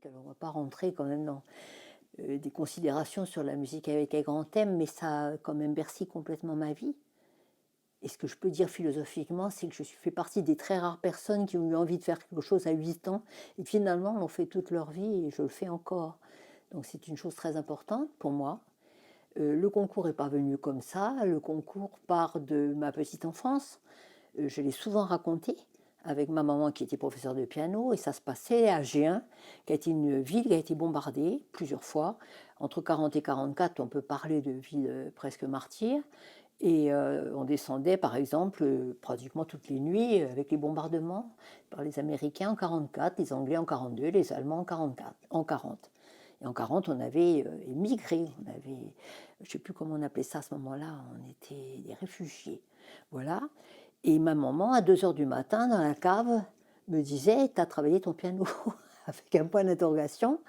musique. Alors on ne va pas rentrer quand même dans des considérations sur la musique avec un grand thème, mais ça a quand même bercé complètement ma vie. Et ce que je peux dire philosophiquement, c'est que je fais partie des très rares personnes qui ont eu envie de faire quelque chose à 8 ans et finalement l'ont fait toute leur vie et je le fais encore. Donc c'est une chose très importante pour moi. Le concours n'est pas venu comme ça, le concours part de ma petite enfance. Je l'ai souvent raconté avec ma maman qui était professeure de piano et ça se passait à Géun, qui a été une ville qui a été bombardée plusieurs fois. Entre 40 et 44, on peut parler de ville presque martyre. Et on descendait, par exemple, pratiquement toutes les nuits avec les bombardements par les Américains en 44, les Anglais en 42, les Allemands en 44, en 40. Et en 40, on avait émigré, on avait, je ne sais plus comment on appelait ça à ce moment-là, on était des réfugiés. Voilà. Et ma maman, à 2 heures du matin, dans la cave, me disait « T'as travaillé ton piano ?» avec un point d'interrogation.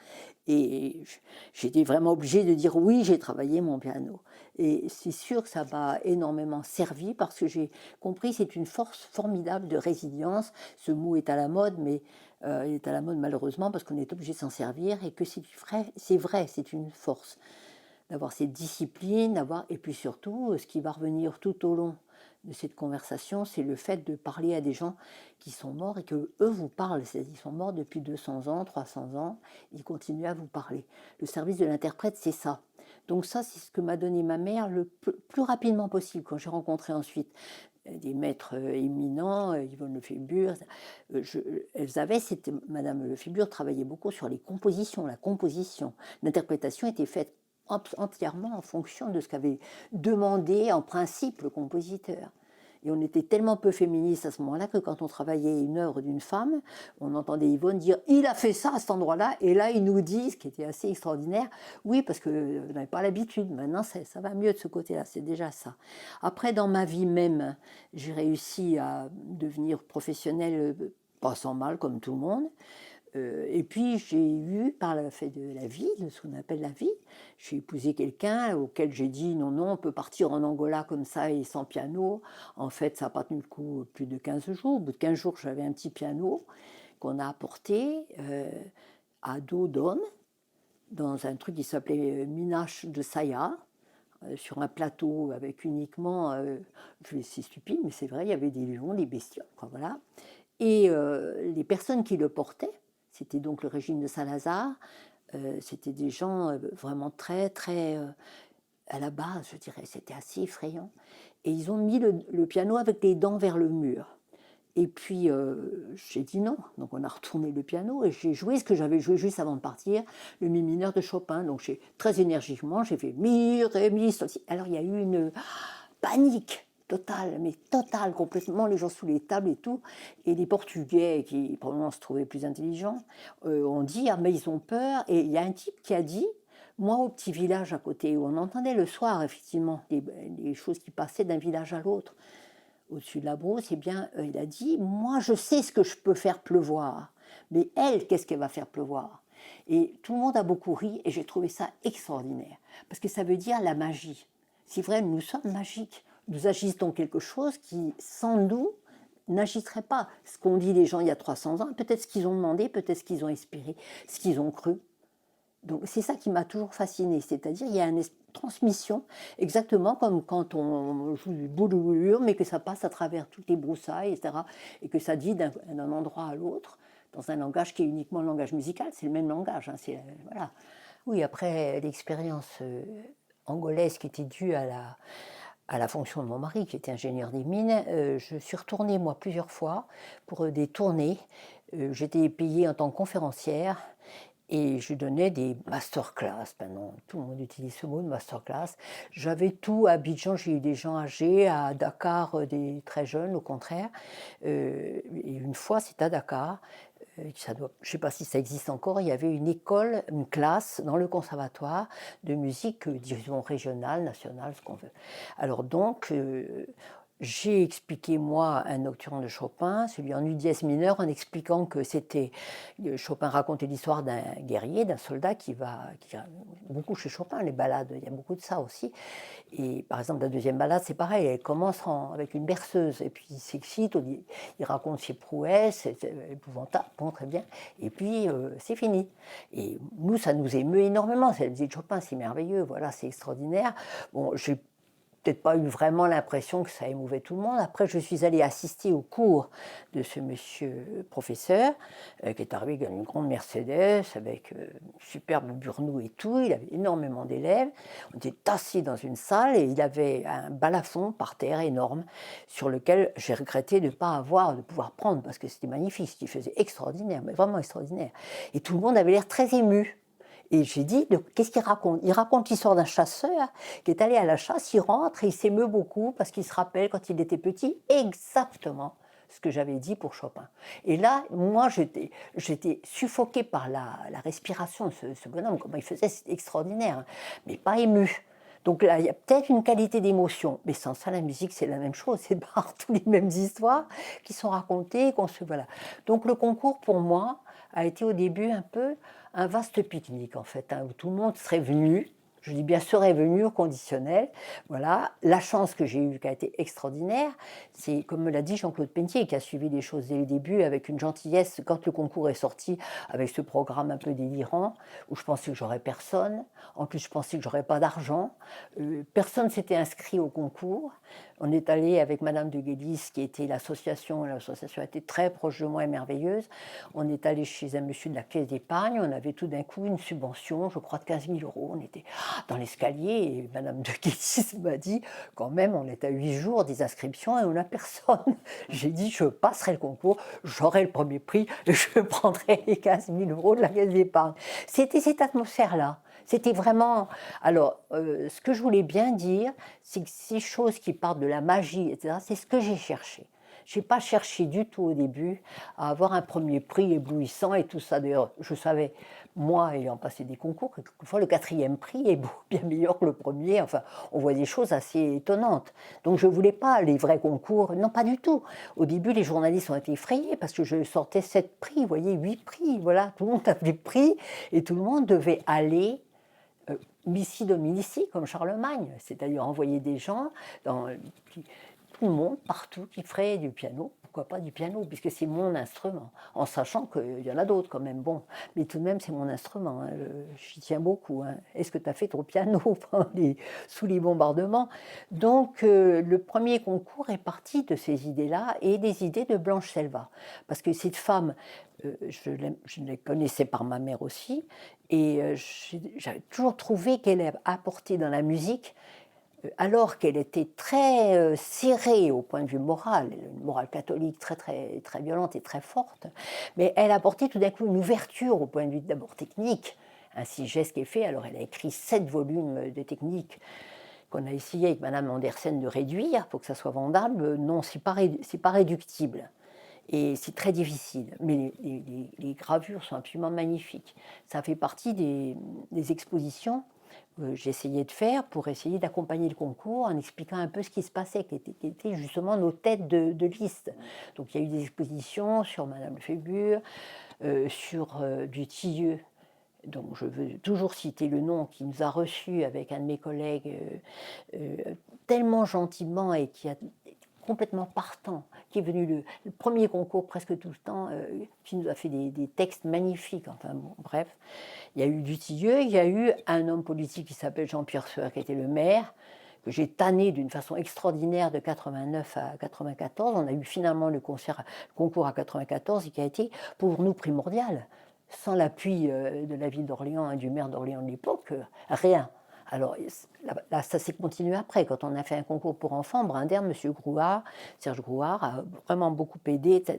Et j'étais vraiment obligée de dire oui, j'ai travaillé mon piano. Et c'est sûr que ça m'a énormément servi parce que j'ai compris que c'est une force formidable de résilience. Ce mot est à la mode, mais il est à la mode malheureusement parce qu'on est obligé de s'en servir et que c'est vrai, c'est une force d'avoir cette discipline, et puis surtout, ce qui va revenir tout au long de cette conversation, c'est le fait de parler à des gens qui sont morts et que eux vous parlent, c'est-à-dire qu'ils sont morts depuis 200 ans, 300 ans, ils continuent à vous parler. Le service de l'interprète, c'est ça. Donc ça, c'est ce que m'a donné ma mère le plus rapidement possible, quand j'ai rencontré ensuite des maîtres éminents, Yvonne Lefébure. Madame Lefébure travaillait beaucoup sur les compositions, la composition. L'interprétation était faite entièrement en fonction de ce qu'avait demandé en principe le compositeur. Et on était tellement peu féministes à ce moment-là que quand on travaillait une œuvre d'une femme, on entendait Yvonne dire « il a fait ça à cet endroit-là » et là il nous dit, ce qui était assez extraordinaire, oui parce que vous n'avez pas l'habitude, maintenant ça va mieux de ce côté-là, c'est déjà ça. Après dans ma vie même, j'ai réussi à devenir professionnelle, pas sans mal comme tout le monde. Et puis j'ai eu, par le fait de la vie, de ce qu'on appelle la vie, j'ai épousé quelqu'un auquel j'ai dit non, non, on peut partir en Angola comme ça et sans piano. En fait, ça n'a pas tenu le coup plus de 15 jours. Au bout de 15 jours, j'avais un petit piano qu'on a apporté à dos d'homme dans un truc qui s'appelait Minache de Saya, sur un plateau avec uniquement, c'est stupide, mais c'est vrai, il y avait des lions, des bestioles, quoi, voilà. Et les personnes qui le portaient, c'était donc le régime de Salazar, c'était des gens vraiment très, très, à la base, je dirais, c'était assez effrayant. Et ils ont mis le piano avec les dents vers le mur. Et puis j'ai dit non, donc on a retourné le piano et j'ai joué ce que j'avais joué juste avant de partir, le mi mineur de Chopin. Donc très énergiquement, j'ai fait mi, ré, mi, sol, si. Alors il y a eu une panique totale, mais totale, complètement, les gens sous les tables et tout. Et les Portugais, qui probablement se trouvaient plus intelligents, ont dit ah mais ils ont peur. Et il y a un type qui a dit moi au petit village à côté où on entendait le soir effectivement les choses qui passaient d'un village à l'autre au-dessus de la Brousse, eh bien, il a dit « Moi, je sais ce que je peux faire pleuvoir, mais elle, qu'est-ce qu'elle va faire pleuvoir ?» Et tout le monde a beaucoup ri et j'ai trouvé ça extraordinaire, parce que ça veut dire la magie. C'est vrai, nous sommes magiques. Nous agissons quelque chose qui, sans nous, n'agisserait pas. Ce qu'ont dit les gens il y a 300 ans, peut-être ce qu'ils ont demandé, peut-être ce qu'ils ont espéré, ce qu'ils ont cru. Donc c'est ça qui m'a toujours fascinée, c'est-à-dire il y a une transmission, exactement comme quand on joue du boulou, mais que ça passe à travers toutes les broussailles, etc., et que ça dit d'un endroit à l'autre, dans un langage qui est uniquement le langage musical, c'est le même langage. Hein, voilà. Oui, après l'expérience angolaise qui était due à la fonction de mon mari, qui était ingénieur des mines, je suis retournée moi plusieurs fois pour des tournées. J'étais payée en tant que conférencière. Et je donnais des masterclass, maintenant tout le monde utilise ce mot de masterclass. J'avais tout à Abidjan, j'ai eu des gens âgés, à Dakar des très jeunes au contraire. Et une fois c'est à Dakar, je ne sais pas si ça existe encore, il y avait une école, une classe dans le conservatoire de musique, disons régionale, nationale, ce qu'on veut. Alors donc, j'ai expliqué, moi, un nocturne de Chopin, celui en U-dièse mineur, en expliquant que c'était... Chopin racontait l'histoire d'un guerrier, d'un soldat qui va beaucoup chez Chopin, les ballades, il y a beaucoup de ça aussi. Et par exemple, la deuxième ballade, c'est pareil, elle commence avec une berceuse, et puis il s'excite, il raconte ses prouesses, c'est épouvantable, bon, très bien, et puis c'est fini. Et nous, ça nous émeut énormément, c'est la musique de Chopin, c'est merveilleux, voilà, c'est extraordinaire. Bon, j'ai peut-être pas eu vraiment l'impression que ça émouvait tout le monde. Après, je suis allée assister au cours de ce monsieur professeur, qui est arrivé avec une grande Mercedes, avec superbe burnou et tout. Il avait énormément d'élèves. On était assis dans une salle et il avait un balafon par terre énorme, sur lequel j'ai regretté de ne pas avoir, de pouvoir prendre, parce que c'était magnifique, ce qu'il faisait extraordinaire, mais vraiment extraordinaire. Et tout le monde avait l'air très ému. Et j'ai dit, qu'est-ce qu'il raconte? Il raconte l'histoire d'un chasseur qui est allé à la chasse, il rentre et il s'émeut beaucoup parce qu'il se rappelle quand il était petit exactement ce que j'avais dit pour Chopin. Et là, moi, j'étais suffoquée par la respiration de ce bonhomme, comment il faisait, c'est extraordinaire, hein, mais pas ému. Donc là, il y a peut-être une qualité d'émotion, mais sans ça, la musique, c'est la même chose, c'est partout les mêmes histoires qui sont racontées, voilà. Donc le concours, pour moi, a été au début un peu un vaste pique-nique, en fait, hein, où tout le monde serait venu. Je dis bien serait venu au conditionnel. Voilà. La chance que j'ai eue, qui a été extraordinaire, c'est, comme me l'a dit Jean-Claude Pentier, qui a suivi les choses dès le début avec une gentillesse, quand le concours est sorti, avec ce programme un peu délirant, où je pensais que j'aurais personne. En plus, je pensais que j'aurais pas d'argent. Personne s'était inscrit au concours. On est allé avec Madame de Guélis, qui était l'association a été très proche de moi et merveilleuse. On est allé chez un monsieur de la Caisse d'épargne, on avait tout d'un coup une subvention, je crois de 15 000 €. On était dans l'escalier et Madame de Guélis m'a dit, quand même, on est à 8 jours des inscriptions et on n'a personne. J'ai dit, je passerai le concours, j'aurai le premier prix et je prendrai les 15 000 € de la Caisse d'épargne. C'était cette atmosphère-là. C'était vraiment... Alors, ce que je voulais bien dire, c'est que ces choses qui partent de la magie, etc., c'est ce que j'ai cherché. Je n'ai pas cherché du tout au début à avoir un premier prix éblouissant et tout ça. D'ailleurs, je savais, moi, ayant passé des concours, que quelquefois le 4e prix est bien meilleur que le premier. Enfin, on voit des choses assez étonnantes. Donc, je ne voulais pas les vrais concours. Non, pas du tout. Au début, les journalistes ont été effrayés parce que je sortais 7 prix, vous voyez, 8 prix. Voilà, tout le monde avait des prix et tout le monde devait aller Missi Dominici, comme Charlemagne, c'est-à-dire envoyer des gens, tout le monde, partout, qui ferait du piano. Pourquoi pas du piano, puisque c'est mon instrument, en sachant qu'il y en a d'autres quand même, bon, mais tout de même c'est mon instrument, hein, j'y tiens beaucoup. Hein. Est-ce que tu as fait ton piano sous les bombardements? Donc le premier concours est parti de ces idées-là et des idées de Blanche Selva, parce que cette femme, je la connaissais par ma mère aussi, et j'avais toujours trouvé qu'elle a apporté dans la musique, alors qu'elle était très serrée au point de vue moral, une morale catholique très, très, très violente et très forte, mais elle apportait tout d'un coup une ouverture au point de vue d'abord technique. Ainsi, geste qui est fait, alors elle a écrit 7 volumes de technique qu'on a essayé avec Madame Andersen de réduire pour que ça soit vendable. Non, c'est pas réductible. Et c'est très difficile, mais les gravures sont absolument magnifiques. Ça fait partie des expositions que j'essayais de faire pour essayer d'accompagner le concours en expliquant un peu ce qui se passait, qui étaient justement nos têtes de liste. Donc il y a eu des expositions sur Madame Lefébure, sur Dutilleux, donc je veux toujours citer le nom, qui nous a reçus avec un de mes collègues tellement gentiment et qui a complètement partant, qui est venu le premier concours presque tout le temps, qui nous a fait des textes magnifiques, enfin bon, bref. Il y a eu Dutilleux, il y a eu un homme politique qui s'appelle Jean-Pierre Sueur, qui était le maire, que j'ai tanné d'une façon extraordinaire de 89 à 94. On a eu finalement le concours à 94 et qui a été pour nous primordial. Sans l'appui de la ville d'Orléans et du maire d'Orléans de l'époque, rien. Alors là, ça s'est continué après, quand on a fait un concours pour enfants, Brindère, M. Grouard, Serge Grouard a vraiment beaucoup aidé, etc.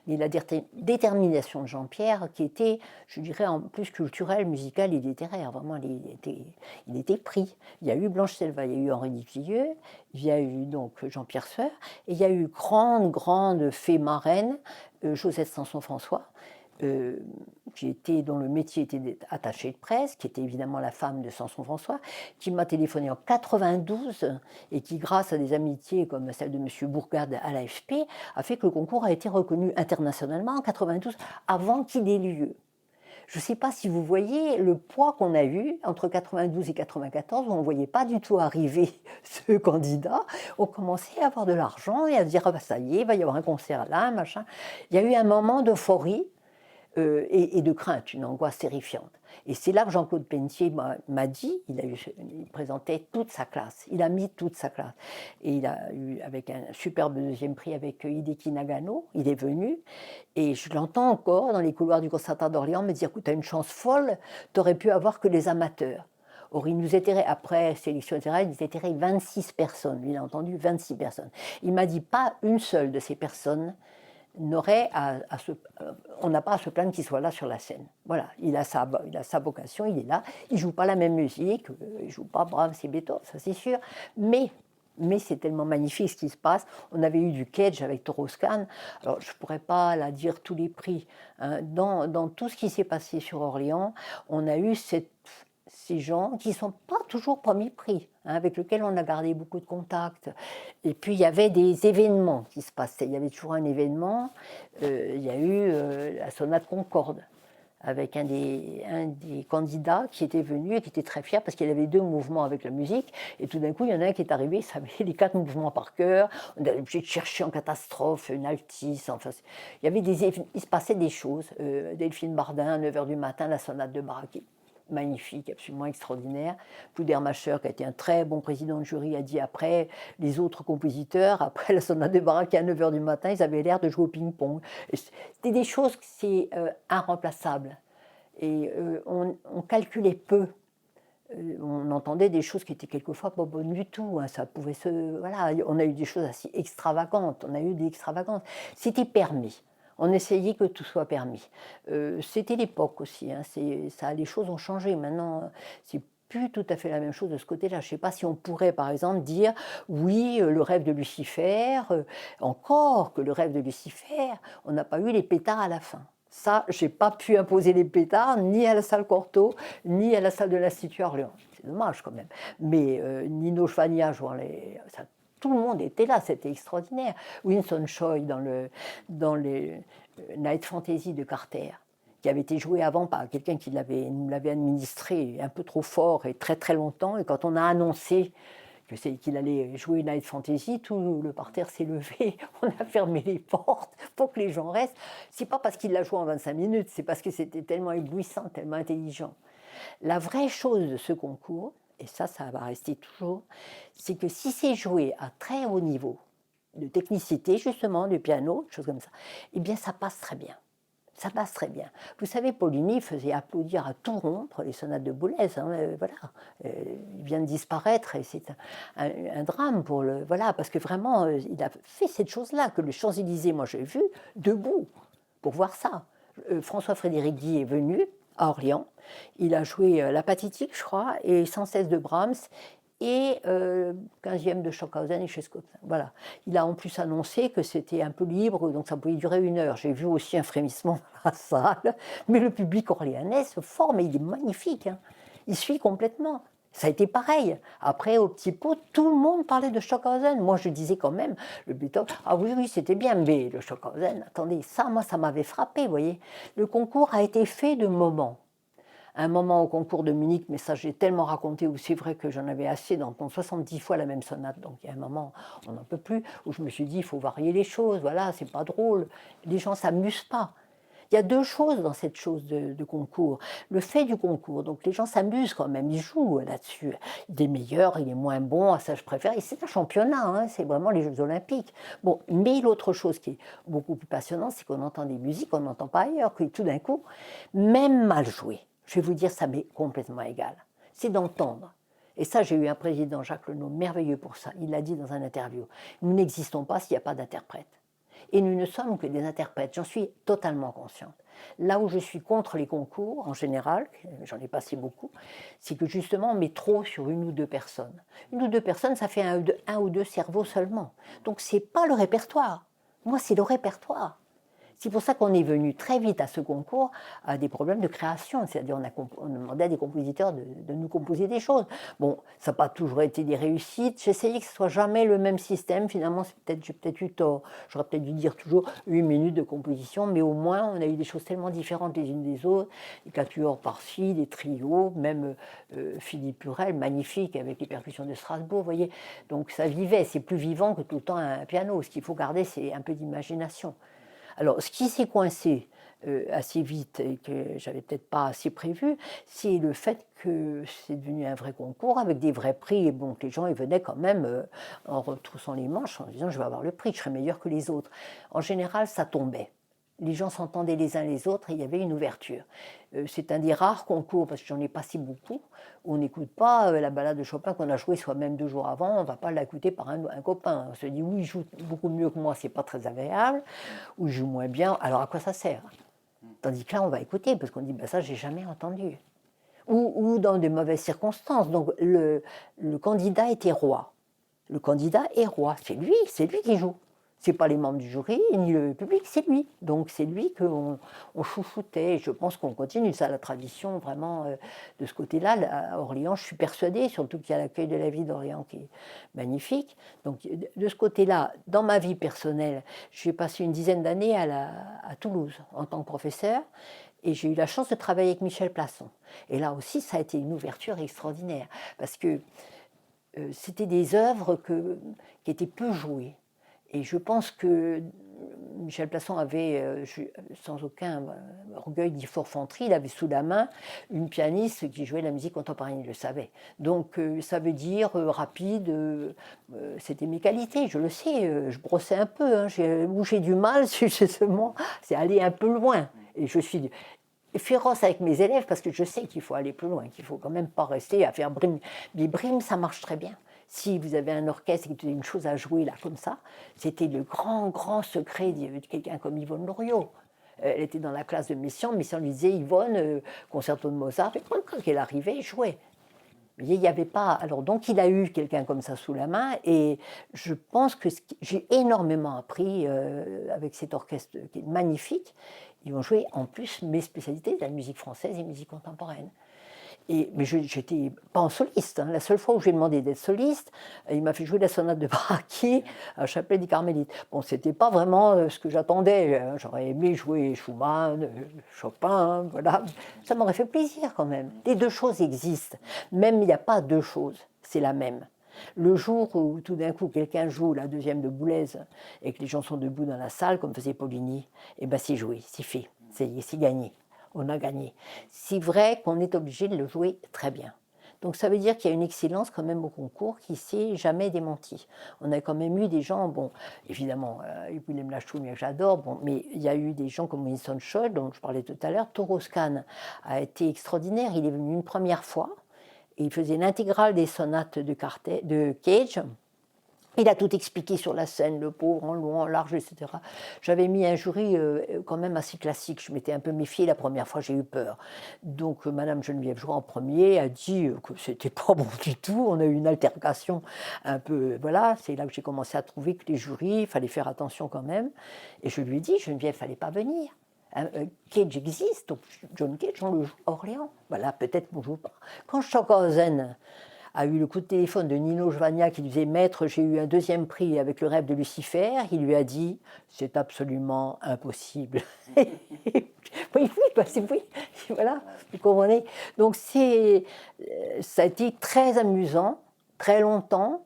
Mais la détermination de Jean-Pierre, qui était, je dirais, en plus culturelle, musicale et littéraire, vraiment, il était pris. Il y a eu Blanche Selva, il y a eu Henri Dutilleux, il y a eu donc Jean-Pierre Sueur, et il y a eu grande fée marraine, Josette Sanson-François, dont le métier était d'être attachée de presse, qui était évidemment la femme de Samson François, qui m'a téléphoné en 92 et qui, grâce à des amitiés comme celle de M. Bourgade à l'AFP, a fait que le concours a été reconnu internationalement en 92 avant qu'il ait lieu. Je ne sais pas si vous voyez le poids qu'on a eu entre 92 et 94, où on ne voyait pas du tout arriver ce candidat. On commençait à avoir de l'argent et à se dire, ah bah ça y est, il va y avoir un concert là, machin. Il y a eu un moment d'euphorie et de crainte, une angoisse terrifiante. Et c'est là que Jean-Claude Pelletier m'a dit, il présentait toute sa classe, il a mis toute sa classe. Et il a eu, avec un superbe deuxième prix avec Hideki Nagano, il est venu, et je l'entends encore dans les couloirs du Conservatoire d'Orléans me dire, écoute, t'as une chance folle, t'aurais pu avoir que les amateurs. Or, il nous étaient, après sélection, etc., il nous étaient 26 personnes, lui il a entendu 26 personnes. Il m'a dit, pas une seule de ces personnes n'aurait on n'a pas à se plaindre qu'il soit là sur la scène. Voilà, il a sa vocation, il est là, il ne joue pas la même musique, il ne joue pas Brahms et Beethoven, ça c'est sûr, mais c'est tellement magnifique ce qui se passe. On avait eu du Cage avec Toroscan, alors je ne pourrais pas la dire tous les prix, hein. Dans tout ce qui s'est passé sur Orléans, on a eu ces gens qui ne sont pas toujours premier prix, hein, avec lesquels on a gardé beaucoup de contacts. Et puis il y avait des événements qui se passaient. Il y avait toujours un événement. Il y a eu la sonate Concorde, avec un des candidats qui était venu et qui était très fier parce qu'il avait 2 mouvements avec la musique. Et tout d'un coup, il y en a un qui est arrivé, il savait les 4 mouvements par cœur. On avait obligé de chercher en catastrophe, une altisse. Enfin, il se passait des choses. Delphine Bardin, à 9h du matin, la sonate de Bach, magnifique, absolument extraordinaire. Pludermacher, qui a été un très bon président de jury, a dit après, les autres compositeurs, après la sonate de Bach à 9h du matin, ils avaient l'air de jouer au ping-pong. C'était des choses, c'est irremplaçable. Et on calculait peu. On entendait des choses qui étaient quelquefois pas bonnes du tout. Hein. Ça pouvait voilà, on a eu des choses assez extravagantes. On a eu des extravagances. C'était permis. On essayait que tout soit permis. C'était l'époque aussi. Hein. Les choses ont changé. Maintenant, c'est plus tout à fait la même chose de ce côté-là. Je ne sais pas si on pourrait, par exemple, dire oui, le rêve de Lucifer, encore que le rêve de Lucifer, on n'a pas eu les pétards à la fin. Ça, je n'ai pas pu imposer les pétards ni à la salle Cortot, ni à la salle de l'Institut Orléans. C'est dommage quand même. Mais Nino Schwania jouant tout le monde était là, c'était extraordinaire. Winston Choi dans les Night Fantasy de Carter, qui avait été joué avant par quelqu'un qui nous l'avait administré un peu trop fort et très très longtemps. Et quand on a annoncé qu'il allait jouer Night Fantasy, tout le parterre s'est levé, on a fermé les portes pour que les gens restent. C'est pas parce qu'il l'a joué en 25 minutes, c'est parce que c'était tellement éblouissant, tellement intelligent. La vraie chose de ce concours, et ça va rester toujours, c'est que si c'est joué à très haut niveau, de technicité justement, du piano, des choses comme ça, eh bien ça passe très bien. Ça passe très bien. Vous savez, Paulini faisait applaudir à tout rompre les sonates de Boulez. Hein, voilà. Il vient de disparaître et c'est un drame pour le. Voilà, parce que vraiment, il a fait cette chose-là, que les Champs-Élysées, moi j'ai vu, debout, pour voir ça. François-Frédéric Guy est venu à Orléans. Il a joué la Pathétique, je crois, et Sans cesse de Brahms, et 15e de Stockhausen et Chescott. Voilà. Il a en plus annoncé que c'était un peu libre, donc ça pouvait durer 1 heure. J'ai vu aussi un frémissement dans la salle, mais le public orléanais se forme et il est magnifique. Hein. Il suit complètement. Ça a été pareil. Après, au Petit Pot, tout le monde parlait de Stockhausen. Moi, je disais quand même, le Beethoven, ah oui, c'était bien, mais le Stockhausen, attendez, ça, moi, ça m'avait frappé, vous voyez. Le concours a été fait de moments. Un moment au concours de Munich, mais ça j'ai tellement raconté, où c'est vrai que j'en avais assez d'entendre 70 fois la même sonate, donc il y a un moment, on n'en peut plus, où je me suis dit, il faut varier les choses, voilà, c'est pas drôle, les gens s'amusent pas. Il y a 2 choses dans cette chose de concours. Le fait du concours, donc les gens s'amusent quand même, ils jouent là-dessus. Il est meilleur, il est moins bon, ça je préfère. Et c'est un championnat, hein, c'est vraiment les Jeux Olympiques. Bon, mais l'autre chose qui est beaucoup plus passionnante, c'est qu'on entend des musiques qu'on n'entend pas ailleurs, que tout d'un coup, même mal joué, je vais vous dire, ça m'est complètement égal. C'est d'entendre. Et ça, j'ai eu un président, Jacques Lenot, merveilleux pour ça. Il l'a dit dans un interview. Nous n'existons pas s'il n'y a pas d'interprète. Et nous ne sommes que des interprètes. J'en suis totalement consciente. Là où je suis contre les concours, en général, j'en ai passé beaucoup, c'est que justement, on met trop sur 1 ou 2 personnes. 1 ou 2 personnes, ça fait un ou deux cerveaux seulement. Donc, ce n'est pas le répertoire. Moi, c'est le répertoire. C'est pour ça qu'on est venu très vite à ce concours à des problèmes de création, c'est-à-dire on demandait à des compositeurs de nous composer des choses. Bon, ça n'a pas toujours été des réussites, j'essayais que ce soit jamais le même système, finalement j'ai peut-être eu tort, j'aurais peut-être dû dire toujours 8 minutes de composition, mais au moins on a eu des choses tellement différentes les unes des autres, des quatuors par-ci, des trios, même Philippe Hurel, magnifique, avec les percussions de Strasbourg, vous voyez, donc ça vivait, c'est plus vivant que tout le temps un piano, ce qu'il faut garder c'est un peu d'imagination. Alors, ce qui s'est coincé assez vite et que j'avais peut-être pas assez prévu, c'est le fait que c'est devenu un vrai concours avec des vrais prix. Et bon, les gens ils venaient quand même en retroussant les manches en disant je vais avoir le prix, je serai meilleur que les autres. En général, ça tombait. Les gens s'entendaient les uns les autres et il y avait une ouverture. C'est un des rares concours, parce que j'en ai passé beaucoup, où on n'écoute pas la balade de Chopin qu'on a jouée soi-même 2 jours avant, on ne va pas l'écouter par un copain. On se dit oui, il joue beaucoup mieux que moi, c'est pas très agréable, ou il joue moins bien, alors à quoi ça sert? Tandis que là, on va écouter, parce qu'on dit ben ça, j'ai jamais entendu. Ou dans de mauvaises circonstances. Donc le candidat était roi. Le candidat est roi, c'est lui qui joue. Ce n'est pas les membres du jury, ni le public, c'est lui. Donc c'est lui qu'on chouchoutait. Je pense qu'on continue, ça, la tradition vraiment de ce côté-là. À Orléans, je suis persuadée, surtout qu'il y a l'accueil de la ville d'Orléans qui est magnifique. Donc de ce côté-là, dans ma vie personnelle, j'ai passé une dizaine d'années à Toulouse en tant que professeur. Et j'ai eu la chance de travailler avec Michel Plasson. Et là aussi, ça a été une ouverture extraordinaire. Parce que c'était des œuvres qui étaient peu jouées. Et je pense que Michel Plasson avait, sans aucun orgueil ni forfanterie, il avait sous la main une pianiste qui jouait la musique contemporaine, il le savait. Donc ça veut dire rapide, c'était mes qualités, je le sais, je brossais un peu, hein, où j'ai du mal, justement, c'est aller un peu loin. Et je suis féroce avec mes élèves parce que je sais qu'il faut aller plus loin, qu'il ne faut quand même pas rester à faire brime. Mais brime, ça marche très bien. Si vous avez un orchestre et que vous avez une chose à jouer là comme ça, c'était le grand, grand secret de quelqu'un comme Yvonne Loriot. Elle était dans la classe de Messiaen lui disait Yvonne, concerto de Mozart, et quand elle arrivait, elle jouait. Mais il n'y avait pas. Alors donc il a eu quelqu'un comme ça sous la main et je pense que j'ai énormément appris avec cet orchestre qui est magnifique. Ils ont joué en plus mes spécialités, la musique française et musique contemporaine. Mais j'étais pas en soliste. Hein. La seule fois où j'ai demandé d'être soliste, il m'a fait jouer la sonate de Baraki à Chapelle des Carmélites. Bon, c'était pas vraiment ce que j'attendais. Hein. J'aurais aimé jouer Schumann, Chopin, voilà. Ça m'aurait fait plaisir quand même. Les deux choses existent. Même il n'y a pas deux choses, c'est la même. Le jour où tout d'un coup quelqu'un joue la deuxième de Boulez et que les gens sont debout dans la salle, comme faisait Paulini, et ben c'est joué, c'est fait, c'est gagné. On a gagné. C'est vrai qu'on est obligé de le jouer très bien. Donc ça veut dire qu'il y a une excellence quand même au concours qui ne s'est jamais démentie. On a quand même eu des gens, bon, évidemment, Willem Lachoum, que j'adore, bon, mais il y a eu des gens comme Winston Scholl, dont je parlais tout à l'heure. Toroscan a été extraordinaire. Il est venu une première fois et il faisait l'intégrale des sonates de Cage. Il a tout expliqué sur la scène, le pauvre, en long, en large, etc. J'avais mis un jury quand même assez classique. Je m'étais un peu méfiée la première fois, j'ai eu peur. Donc Madame Geneviève Jouan en premier a dit que c'était pas bon du tout. On a eu une altercation un peu, voilà. C'est là que j'ai commencé à trouver que les jurys, il fallait faire attention quand même. Et je lui ai dit, Geneviève, il ne fallait pas venir. Cage existe, donc John Cage, on le joue à Orléans. Voilà, peut-être qu'on ne joue pas. Quand Stockhausen a eu le coup de téléphone de Nino Gevagna qui lui disait « Maître, j'ai eu un deuxième prix avec le rêve de Lucifer », il lui a dit « C'est absolument impossible ». Oui, oui, oui, voilà, vous comprenez. Donc ça a été très amusant, très longtemps.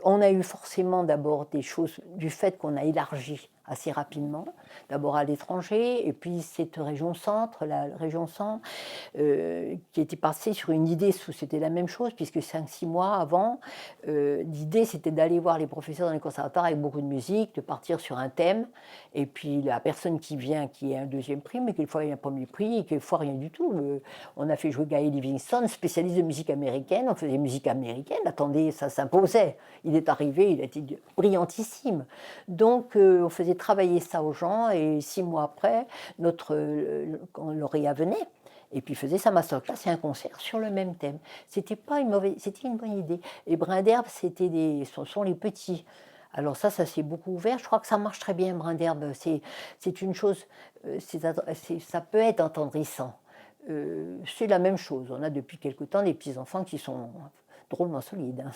On a eu forcément d'abord des choses du fait qu'on a élargi assez rapidement, d'abord à l'étranger, et puis cette région centre, la région centre, qui était passée sur une idée, c'était la même chose, puisque 5-6 mois avant, l'idée c'était d'aller voir les professeurs dans les conservatoires avec beaucoup de musique, de partir sur un thème, et puis la personne qui vient, qui est un deuxième prix, mais quelquefois il y a un premier prix, et quelquefois rien du tout. On a fait jouer Guy Livingston, spécialiste de musique américaine, on faisait musique américaine, attendez, ça s'imposait. Il est arrivé, il a été brillantissime. Donc on faisait travailler ça aux gens et 6 mois après, notre lauréat venait et puis faisait sa masterclass et un concert sur le même thème. C'était pas une mauvaise, c'était une bonne idée. Et Brin d'Herbe, ce sont les petits. Alors ça s'est beaucoup ouvert. Je crois que ça marche très bien, brin d'herbe. C'est une chose, ça peut être attendrissant. C'est la même chose. On a depuis quelque temps des petits-enfants qui sont drôlement solides, hein.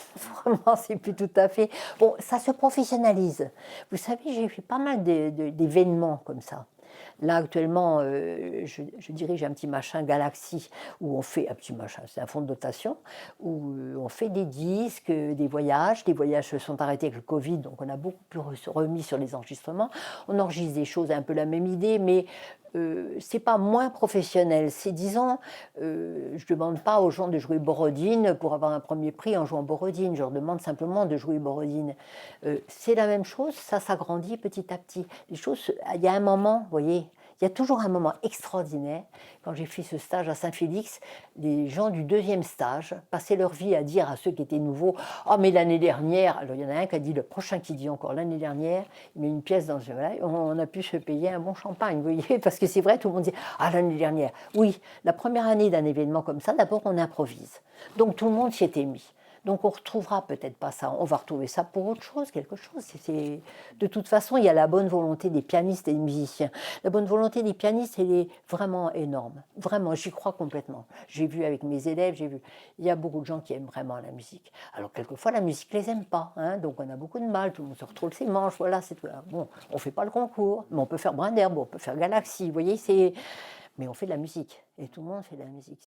Vraiment, c'est plus tout à fait... Bon, ça se professionnalise. Vous savez, j'ai fait pas mal d'événements comme ça. Là, actuellement, je dirige un petit machin Galaxy, où on fait un petit machin, c'est un fonds de dotation, où on fait des disques, des voyages. Les voyages se sont arrêtés avec le Covid, donc on a beaucoup plus remis sur les enregistrements. On enregistre des choses, un peu la même idée, mais c'est pas moins professionnel. C'est, disons, je demande pas aux gens de jouer Borodine pour avoir un premier prix en jouant Borodine. Je leur demande simplement de jouer Borodine. C'est la même chose, ça s'agrandit petit à petit. Les choses, il y a un moment, vous voyez, il y a toujours un moment extraordinaire. Quand j'ai fait ce stage à Saint-Félix, les gens du deuxième stage passaient leur vie à dire à ceux qui étaient nouveaux: «Ah, mais l'année dernière», alors il y en a un qui a dit, le prochain qui dit encore l'année dernière, il met une pièce dans ce... Voilà, on a pu se payer un bon champagne, vous voyez, parce que c'est vrai, tout le monde dit: «Ah, l'année dernière». Oui, la première année d'un événement comme ça, d'abord on improvise. Donc tout le monde s'y était mis. Donc on retrouvera peut-être pas ça, on va retrouver ça pour autre chose, quelque chose. De toute façon, il y a la bonne volonté des pianistes et des musiciens. La bonne volonté des pianistes, elle est vraiment énorme. Vraiment, j'y crois complètement. J'ai vu avec mes élèves, il y a beaucoup de gens qui aiment vraiment la musique. Alors quelquefois, la musique les aime pas, hein, donc on a beaucoup de mal, tout le monde se retrouve ses manches, voilà, c'est tout. Bon, on fait pas le concours, mais on peut faire brin d'herbe, on peut faire Galaxy, vous voyez, mais on fait de la musique, et tout le monde fait de la musique.